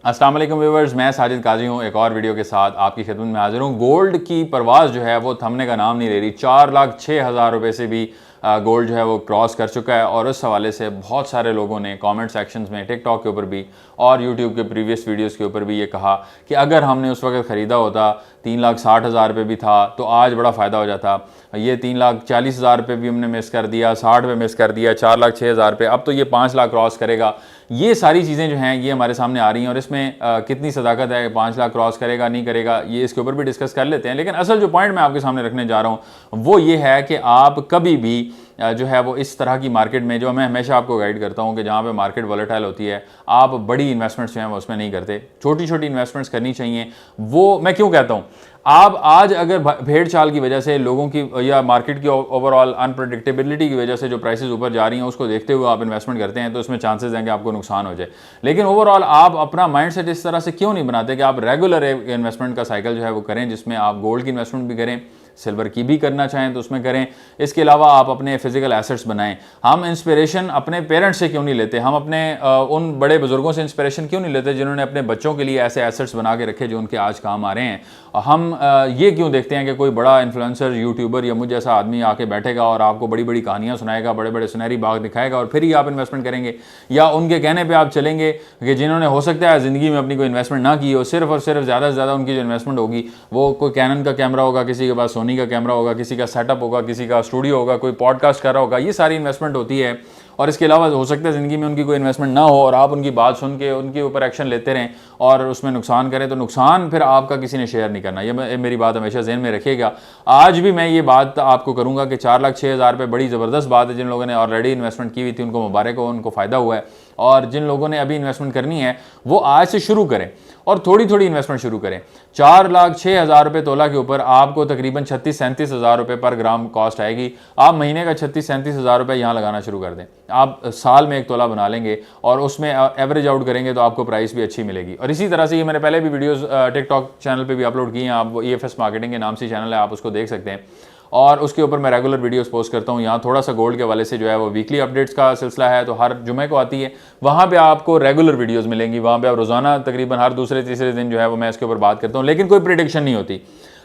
अस्सलाम वालेकुम व्यूअर्स, मैं साजिद काजी हूँ एक और वीडियो के साथ आपकी खिदमत में हाजिर हूँ। गोल्ड की परवाज़ जो है वो थमने का नाम नहीं ले रही। 4,06,000 रुपये से भी गोल्ड जो है वो क्रॉस कर चुका है और उस हवाले से बहुत सारे लोगों ने कमेंट सेक्शंस में, टिकटॉक के ऊपर भी और यूट्यूब के प्रीवियस वीडियोस के ऊपर भी ये कहा कि अगर हमने उस वक्त ख़रीदा होता 3,60,000 रुपये भी था तो आज बड़ा फ़ायदा हो जाता। ये 3,40,000 रुपये भी हमने मिस कर दिया, 60 रुपये मिस कर दिया, 4,06,000 रुपये, अब तो ये 5 लाख क्रॉस करेगा। ये सारी चीज़ें जो हैं ये हमारे सामने आ रही हैं और इसमें कितनी सदाकत है, 5 लाख क्रॉस करेगा नहीं करेगा, ये इसके ऊपर भी डिस्कस कर लेते हैं। लेकिन असल जो पॉइंट मैं आपके सामने रखने जा रहा हूँ वो ये है कि आप कभी भी जो है वो इस तरह की मार्केट में, जो मैं हमेशा आपको गाइड करता हूँ कि जहाँ पे मार्केट वॉलेटाइल होती है, आप बड़ी इन्वेस्टमेंट्स जो हैं वो उसमें नहीं करते, छोटी छोटी इन्वेस्टमेंट्स करनी चाहिए। वो मैं क्यों कहता हूँ, आप आज अगर भेड़ चाल की वजह से लोगों की या मार्केट की ओवरऑल अनप्रडिक्टेबिलिटी की वजह से जो प्राइसेस ऊपर जा रही हैं उसको देखते हुए आप इन्वेस्टमेंट करते हैं तो उसमें चांसेस हैं कि आपको नुकसान हो जाए। लेकिन ओवरऑल आप अपना माइंडसेट इस तरह से क्यों नहीं बनाते कि आप रेगुलर इन्वेस्टमेंट का साइकिल जो है वो करें, जिसमें आप गोल्ड की इन्वेस्टमेंट भी करें, सिल्वर की भी करना चाहें तो उसमें करें। इसके अलावा आप अपने फिजिकल एसेट्स बनाएं। हम इंस्पिरेशन अपने पेरेंट्स से क्यों नहीं लेते, हम अपने उन बड़े बुजुर्गों से इंस्पिरेशन क्यों नहीं लेते जिन्होंने अपने बच्चों के लिए ऐसे एसेट्स बना के रखे जो उनके आज काम आ रहे हैं। हम ये क्यों देखते हैं कि कोई बड़ा इन्फ्लुएंसर, यूट्यूबर या मुझ जैसा आदमी आके बैठेगा और आपको बड़ी बड़ी कहानियाँ सुनाएगा, बड़े बड़े सुनहरी बाग दिखाएगा और फिर ही आप इन्वेस्टमेंट करेंगे, या उनके कहने पर आप चलेंगे कि जिन्होंने हो सकता है ज़िंदगी में अपनी कोई इन्वेस्टमेंट ना की हो, सिर्फ और सिर्फ ज़्यादा से ज़्यादा उनकी जो इन्वेस्टमेंट होगी वो कोई कैनन का कैमरा होगा, किसी के पास सोनी का कैमरा होगा, किसी का सेटअप होगा, किसी का स्टूडियो होगा, कोई पॉडकास्ट कर रहा होगा, ये सारी इन्वेस्टमेंट होती है। और इसके अलावा हो सकता है ज़िंदगी में उनकी कोई इन्वेस्टमेंट ना हो और आप उनकी बात सुन के उनके ऊपर एक्शन लेते रहें और उसमें नुकसान करें, तो नुकसान फिर आपका किसी ने शेयर नहीं करना। ये मेरी बात हमेशा ज़हन में रखिएगा। आज भी मैं ये बात आपको करूँगा कि 4,06,000 रुपये बड़ी ज़बरदस्त बात है। जिन लोगों ने ऑलरेडी इन्वेस्टमेंट की हुई थी उनको मुबारक हो, उनको फ़ायदा हुआ है। और जिन लोगों ने अभी इन्वेस्टमेंट करनी है वो आज से शुरू करें और थोड़ी थोड़ी इन्वेस्टमेंट शुरू करें। 4,06,000 रुपये तोला के ऊपर आपको तकरीबन 36-37 रुपये पर ग्राम कॉस्ट आएगी। आप महीने का 36-37 रुपये यहाँ लगाना शुरू कर दें। आप साल में 1 तोला बना लेंगे और उसमें एवरेज आउट करेंगे तो आपको प्राइस भी अच्छी मिलेगी। और इसी तरह से ये मैंने पहले भी वीडियोस टिकटॉक चैनल पे भी अपलोड किए हैं। आप EFS मार्केटिंग के नाम से चैनल है, आप उसको देख सकते हैं और उसके ऊपर मैं रेगुलर वीडियोस पोस्ट करता हूँ। यहाँ थोड़ा सा गोल्ड के हवाले से जो है वो वीकली अपडेट्स का सिलसिला है, तो हर जुमे को आती है, वहाँ पे आपको रेगुलर वीडियोस मिलेंगी। वहाँ पे आप रोज़ाना तकरीबन हर दूसरे तीसरे दिन जो है वो मैं इसके ऊपर बात करता हूँ, लेकिन कोई प्रेडिक्शन नहीं होती।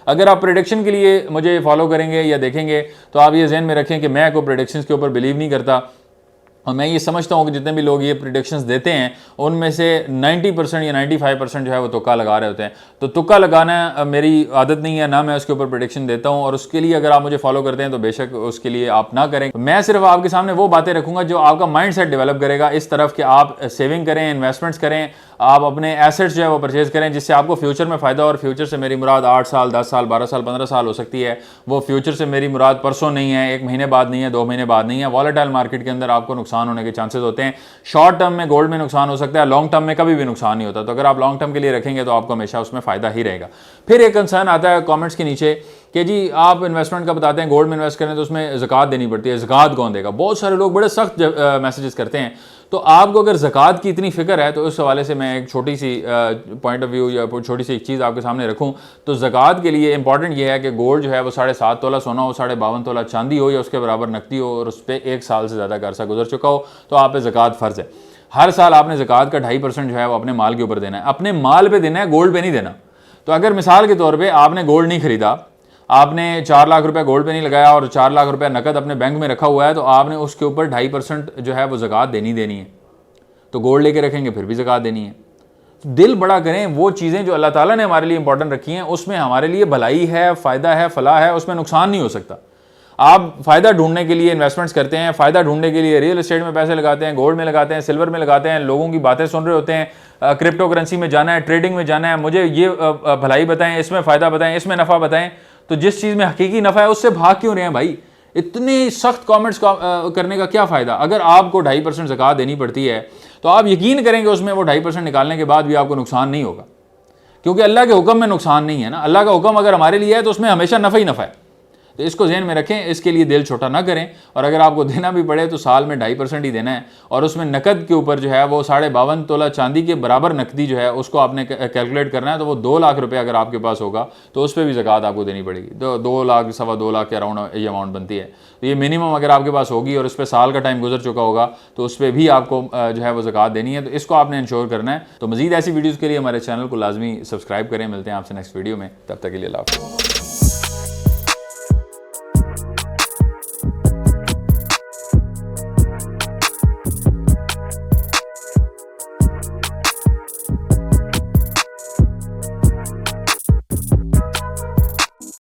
अगर आप प्रेडिक्शन के लिए मुझे फॉलो करेंगे या देखेंगे तो आप ये जहन में रखें कि मैं कोई प्रेडिक्शंस के ऊपर बिलीव नहीं करता और मैं ये समझता हूँ कि जितने भी लोग ये प्रेडिक्शंस देते हैं उनमें से 90% या 95% जो है वो तुक्का लगा रहे होते हैं। तो तुक्का लगाना मेरी आदत नहीं है, ना मैं उसके ऊपर प्रेडिक्शन देता हूँ और उसके लिए अगर आप मुझे फॉलो करते हैं तो बेशक उसके लिए आप ना करें। मैं सिर्फ आपके सामने वो बातें रखूँगा जो आपका माइंड सेट डेवलप करेगा इस तरफ कि आप सेविंग करें, इन्वेस्टमेंट्स करें, आप अपने एसेट्स जो है वो परचेज करें जिससे आपको फ्यूचर में फ़ायदा। और फ्यूचर से मेरी मुराद 8 साल, 10 साल, 12 साल, 15 साल हो सकती है। वो फ्यूचर से मेरी मुराद परसों नहीं है, 1 महीने बाद नहीं है, 2 महीने बाद नहीं है। वॉलेटाइल मार्केट के अंदर आपको नुकसान होने के चांसेस होते हैं। शॉर्ट टर्म में गोल्ड में नुकसान हो सकता है, लॉन्ग टर्म में कभी भी नुकसान नहीं होता। तो अगर आप लॉन्ग टर्म के लिए रखेंगे तो आपको हमेशा उसमें फ़ायदा ही रहेगा। फिर एक कंसर्न आता है कमेंट्स के नीचे कि जी आप इन्वेस्टमेंट का बताते हैं, गोल्ड में इन्वेस्ट करें तो उसमें ज़कात देनी पड़ती है, ज़कात कौन देगा? बहुत सारे लोग बड़े सख्त मैसेजेस करते हैं। तो आपको अगर ज़कात की इतनी फ़िक्र है तो उस हवाले से मैं एक छोटी सी पॉइंट ऑफ व्यू या छोटी सी एक चीज़ आपके सामने रखूं तो ज़कात के लिए इंपॉर्टेंट ये है कि गोल्ड जो है वो 7.5 तोला सोना हो, 52 तोला चांदी हो या उसके बराबर नकदी हो और उस पर 1 साल से ज़्यादा का अरसा गुजर चुका हो तो आप पे ज़कात फ़र्ज़ है। हर साल आपने ज़कात का 2.5% जो है वो अपने माल के ऊपर देना है, अपने माल पर देना है, गोल्ड पर नहीं देना। तो अगर मिसाल के तौर पर आपने गोल्ड नहीं खरीदा, आपने 4 लाख रुपए गोल्ड पे नहीं लगाया और 4 लाख रुपए नकद अपने बैंक में रखा हुआ है, तो आपने उसके ऊपर 2.5% जो है वो ज़कात देनी है। तो गोल्ड लेके रखेंगे फिर भी ज़कात देनी है। तो दिल बड़ा करें, वो चीज़ें जो अल्लाह ताला ने हमारे लिए इंपॉर्टेंट रखी हैं उसमें हमारे लिए भलाई है, फ़ायदा है, फलाह है, उसमें नुकसान नहीं हो सकता। आप फ़ायदा ढूंढने के लिए इन्वेस्टमेंट्स करते हैं, फ़ायदा ढूंढने के लिए रियल एस्टेट में पैसे लगाते हैं, गोल्ड में लगाते हैं, सिल्वर में लगाते हैं, लोगों की बातें सुन रहे होते हैं, क्रिप्टो करेंसी में जाना है, ट्रेडिंग में जाना है, मुझे ये भलाई बताएं, इसमें फ़ायदा बताएं, इसमें नफ़ा बताएं। तो जिस चीज़ में हकीकी नफ़ा है उससे भाग क्यों रहे हैं भाई? इतने सख्त कमेंट्स करने का क्या फ़ायदा? अगर आपको 2.5% ज़कात देनी पड़ती है तो आप यकीन करेंगे उसमें वो 2.5% निकालने के बाद भी आपको नुकसान नहीं होगा, क्योंकि अल्लाह के हुक्म में नुकसान नहीं है ना। अल्लाह का हुक्म अगर हमारे लिए है तो उसमें हमेशा नफ़ा ही नफ़ा है। तो इसको ध्यान में रखें, इसके लिए दिल छोटा ना करें। और अगर आपको देना भी पड़े तो साल में 2.5% ही देना है, और उसमें नकद के ऊपर जो है वो 52.5 तोला चांदी के बराबर नकदी जो है उसको आपने कैलकुलेट करना है। तो वो 2 लाख रुपए अगर आपके पास होगा तो उस पर भी ज़कात आपको देनी पड़ेगी। तो 2 लाख 2.25 लाख के अराउंड ये अमाउंट बनती है। तो ये मिनिमम अगर आपके पास होगी और उस पर साल का टाइम गुजर चुका होगा तो उस पर भी आपको जो है वो ज़कात देनी है। तो इसको आपने इंश्योर करना है। तो मज़ीद ऐसी वीडियोज़ के लिए हमारे चैनल को लाजमी सब्सक्राइब करें। मिलते हैं आपसे नेक्स्ट वीडियो में, तब तक के लिए अल्लाह हाफ़िज़।